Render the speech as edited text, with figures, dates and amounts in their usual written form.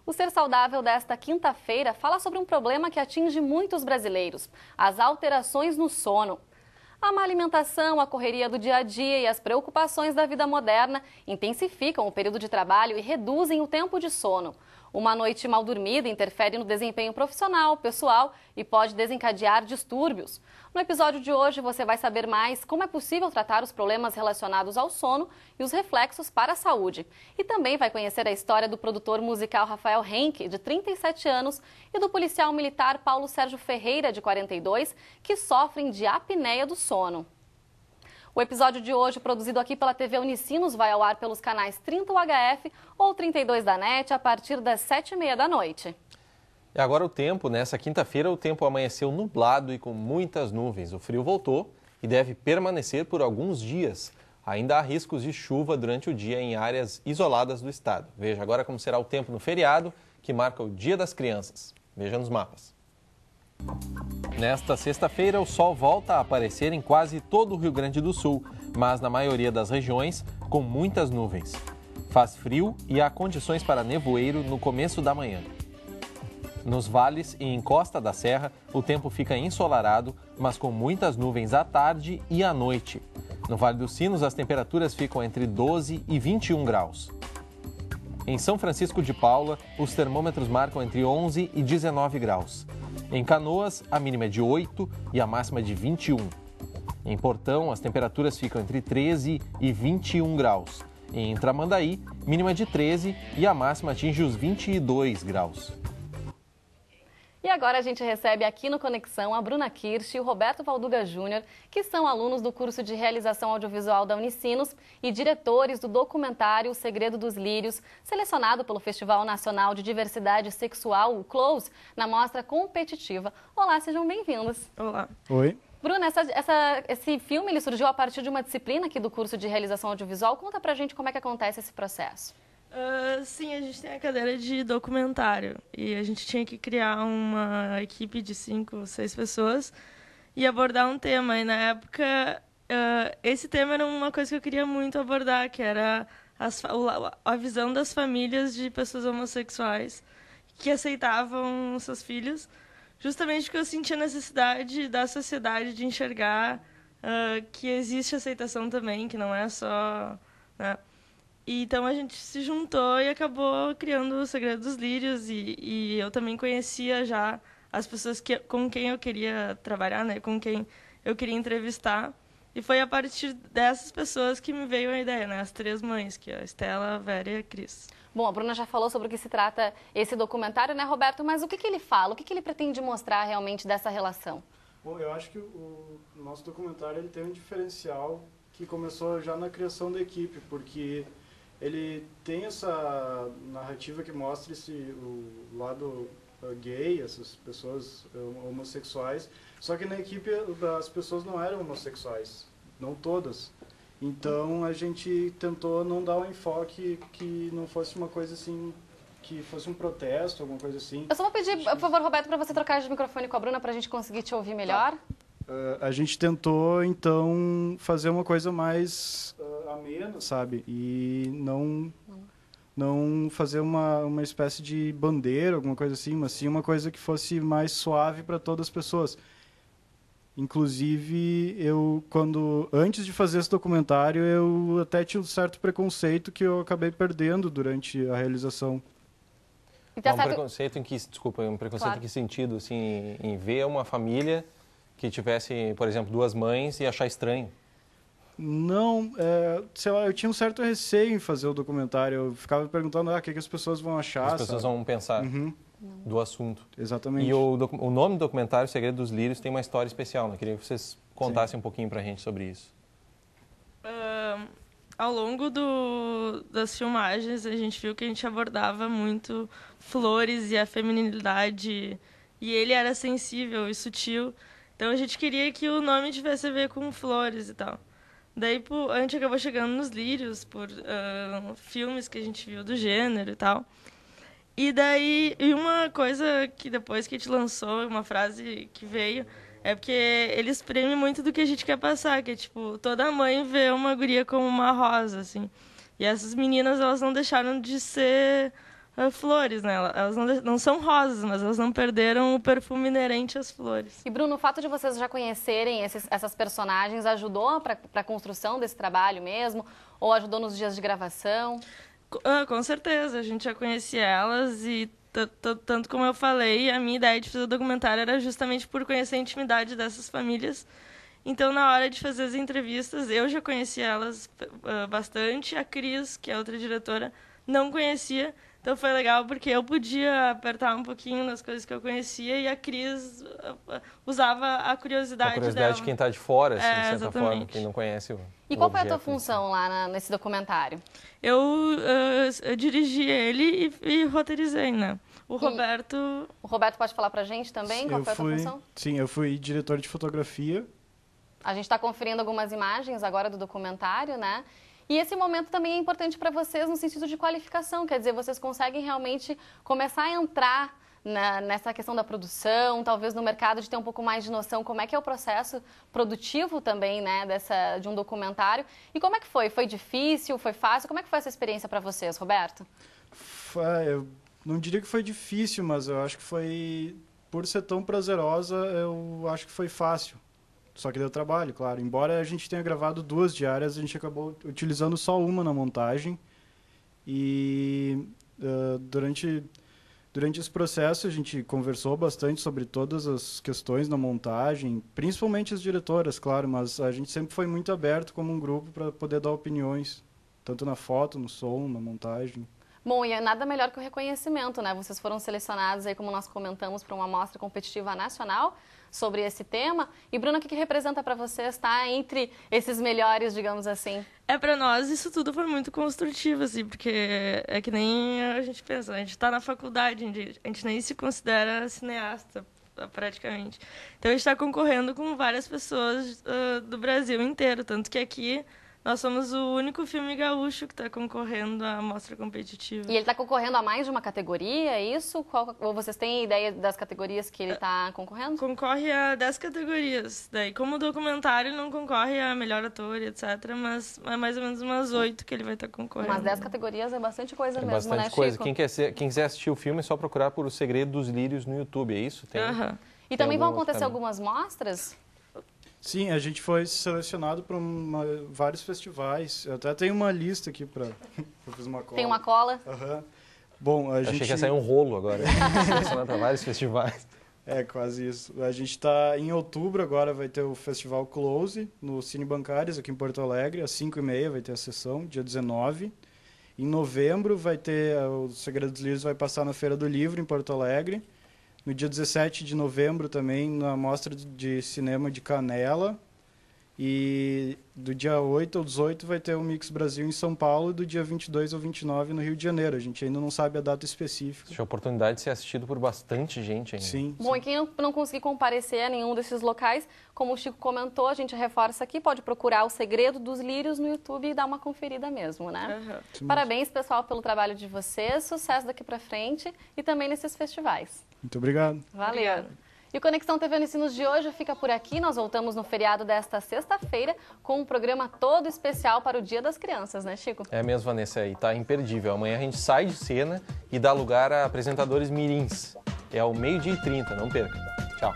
O Ser Saudável desta quinta-feira fala sobre um problema que atinge muitos brasileiros: as alterações no sono. A má alimentação, a correria do dia a dia e as preocupações da vida moderna intensificam o período de trabalho e reduzem o tempo de sono. Uma noite mal dormida interfere no desempenho profissional, pessoal e pode desencadear distúrbios. No episódio de hoje você vai saber mais como é possível tratar os problemas relacionados ao sono e os reflexos para a saúde. E também vai conhecer a história do produtor musical Rafael Henke, de 37 anos, e do policial militar Paulo Sérgio Ferreira, de 42, que sofrem de apneia do sono. O episódio de hoje, produzido aqui pela TV Unicinos, vai ao ar pelos canais 30 UHF ou 32 da NET a partir das 7h30 da noite. E agora o tempo. Nessa quinta-feira o tempo amanheceu nublado e com muitas nuvens. O frio voltou e deve permanecer por alguns dias. Ainda há riscos de chuva durante o dia em áreas isoladas do estado. Veja agora como será o tempo no feriado, que marca o Dia das Crianças. Veja nos mapas. Nesta sexta-feira, o sol volta a aparecer em quase todo o Rio Grande do Sul, mas na maioria das regiões, com muitas nuvens. Faz frio e há condições para nevoeiro no começo da manhã. Nos vales e em Costa da Serra, o tempo fica ensolarado, mas com muitas nuvens à tarde e à noite. No Vale dos Sinos, as temperaturas ficam entre 12 e 21 graus. Em São Francisco de Paula, os termômetros marcam entre 11 e 19 graus. Em Canoas, a mínima é de 8 e a máxima de 21. Em Portão, as temperaturas ficam entre 13 e 21 graus. Em Tramandaí, mínima de 13 e a máxima atinge os 22 graus. E agora a gente recebe aqui no Conexão a Bruna Kirsch e o Roberto Valduga Júnior, que são alunos do curso de Realização Audiovisual da Unicinos e diretores do documentário O Segredo dos Lírios, selecionado pelo Festival Nacional de Diversidade Sexual, o CLOSE, na mostra competitiva. Olá, sejam bem-vindos. Olá. Oi. Bruna, esse filme ele surgiu a partir de uma disciplina aqui do curso de Realização Audiovisual. Conta pra gente como é que acontece esse processo. Sim, a gente tem a cadeira de documentário e a gente tinha que criar uma equipe de 5, 6 pessoas e abordar um tema. E na época, esse tema era uma coisa que eu queria muito abordar, que era a visão das famílias de pessoas homossexuais que aceitavam seus filhos, justamente porque eu sentia a necessidade da sociedade de enxergar que existe aceitação também, que não é só... né? E, então a gente se juntou e acabou criando o Segredo dos Lírios e eu também conhecia já as pessoas com quem eu queria trabalhar, né, com quem eu queria entrevistar. E foi a partir dessas pessoas que me veio a ideia, né, as 3 mães, que é a Estela, a Vera e a Cris. Bom, a Bruna já falou sobre o que se trata esse documentário, né, Roberto? Mas o que ele fala? O que ele pretende mostrar realmente dessa relação? Bom, eu acho que o nosso documentário ele tem um diferencial que começou já na criação da equipe, porque ele tem essa narrativa que mostra o lado gay, essas pessoas homossexuais, só que na equipe as pessoas não eram homossexuais, não todas. Então a gente tentou não dar um enfoque que não fosse uma coisa assim, que fosse um protesto, alguma coisa assim. Eu só vou pedir, por favor, Roberto, para você trocar de microfone com a Bruna para a gente conseguir te ouvir melhor. A gente tentou, então, fazer uma coisa mais amena, sabe? E não fazer uma espécie de bandeira, alguma coisa assim, mas sim uma coisa que fosse mais suave para todas as pessoas. Inclusive, antes de fazer esse documentário, eu até tinha um certo preconceito que eu acabei perdendo durante a realização. Então, Um preconceito em que sentido? Assim, em ver uma família que tivesse, por exemplo, 2 mães e achar estranho? Não, sei lá, eu tinha um certo receio em fazer o documentário. Eu ficava perguntando o que as pessoas vão achar. As pessoas vão pensar do assunto. Exatamente. E o nome do documentário, O Segredo dos Lírios, tem uma história especial, né? Queria que vocês contassem um pouquinho pra gente sobre isso. Ao longo das filmagens, a gente viu que a gente abordava muito flores e a feminilidade. E ele era sensível e sutil. Então a gente queria que o nome tivesse a ver com flores e tal. Daí a gente acabou chegando nos lírios por filmes que a gente viu do gênero e tal. E daí, uma coisa que depois que a gente lançou, uma frase que veio, é porque ele exprime muito do que a gente quer passar, que é tipo, toda mãe vê uma guria como uma rosa, assim. E essas meninas, elas não deixaram de ser flores, né? Elas não são rosas, mas elas não perderam o perfume inerente às flores. E Bruno, o fato de vocês já conhecerem essas personagens ajudou para a construção desse trabalho mesmo? Ou ajudou nos dias de gravação? Com certeza, a gente já conhecia elas e tanto como eu falei, a minha ideia de fazer o documentário era justamente por conhecer a intimidade dessas famílias. Então, na hora de fazer as entrevistas, eu já conhecia elas bastante. A Cris, que é outra diretora, não conhecia. Então, foi legal porque eu podia apertar um pouquinho nas coisas que eu conhecia e a Cris usava a curiosidade dela. De quem está de fora, assim, de certa exatamente. forma, quem não conhece o E qual foi a objeto, tua função lá nesse documentário? Eu dirigi ele e roteirizei, né? O Roberto pode falar pra gente também qual foi a tua função? Sim, eu fui diretor de fotografia. A gente está conferindo algumas imagens agora do documentário, né? E esse momento também é importante para vocês no sentido de qualificação, quer dizer, vocês conseguem realmente começar a entrar nessa questão da produção, talvez no mercado, de ter um pouco mais de noção como é que é o processo produtivo também, né, de um documentário. E como é que foi? Foi difícil? Foi fácil? Como é que foi essa experiência para vocês, Roberto? Eu não diria que foi difícil, mas eu acho que foi, por ser tão prazerosa, eu acho que foi fácil. Só que deu trabalho, claro. Embora a gente tenha gravado 2 diárias, a gente acabou utilizando só uma na montagem. E durante esse processo a gente conversou bastante sobre todas as questões na montagem, principalmente as diretoras, claro, mas a gente sempre foi muito aberto como um grupo para poder dar opiniões, tanto na foto, no som, na montagem. Bom, e é nada melhor que o reconhecimento, né? Vocês foram selecionados aí, como nós comentamos, para uma mostra competitiva nacional sobre esse tema. E, Bruna, o que representa para vocês estar entre esses melhores, digamos assim? Para nós isso tudo foi muito construtivo, assim, porque é que nem a gente pensa, a gente está na faculdade, a gente nem se considera cineasta, praticamente. Então a gente está concorrendo com várias pessoas do Brasil inteiro, tanto que aqui nós somos o único filme gaúcho que está concorrendo à mostra competitiva. E ele está concorrendo a mais de uma categoria, é isso? Ou vocês têm ideia das categorias que ele está concorrendo? Concorre a 10 categorias. Daí, como documentário, ele não concorre a melhor ator, etc. Mas é mais ou menos umas 8 que ele vai estar concorrendo. Umas 10 categorias é bastante coisa mesmo, bastante né, coisa. Chico? Quem quiser assistir o filme é só procurar por O Segredo dos Lírios no YouTube, é isso? Tem, E também vão acontecer algumas mostras? Sim, a gente foi selecionado para vários festivais. Eu até tenho uma lista aqui para fazer uma cola. Tem uma cola? Bom, a gente... Achei que ia sair um rolo agora. Selecionado para vários festivais. É, quase isso. A gente está em outubro, agora vai ter o Festival Close, no Cine Bancários, aqui em Porto Alegre. Às 5h30 vai ter a sessão, dia 19. Em novembro vai ter... O Segredo dos Lírios vai passar na Feira do Livro, em Porto Alegre. No dia 17 de novembro também, na Mostra de Cinema de Canela. E do dia 8 ao 18 vai ter o Mix Brasil em São Paulo, e do dia 22 ao 29 no Rio de Janeiro. A gente ainda não sabe a data específica. Tinha a oportunidade de ser assistido por bastante gente ainda. Sim. Bom, e quem não conseguir comparecer a nenhum desses locais, como o Chico comentou, a gente reforça aqui, pode procurar O Segredo dos Lírios no YouTube e dar uma conferida mesmo, né? Parabéns, pessoal, pelo trabalho de vocês, sucesso daqui pra frente e também nesses festivais. Muito obrigado. Valeu. Obrigada. E o Conexão TV Unicinos de hoje fica por aqui. Nós voltamos no feriado desta sexta-feira com um programa todo especial para o Dia das Crianças, né, Chico? É mesmo, Vanessa, aí tá imperdível. Amanhã a gente sai de cena e dá lugar a apresentadores mirins. É ao 12h30, não perca. Tchau.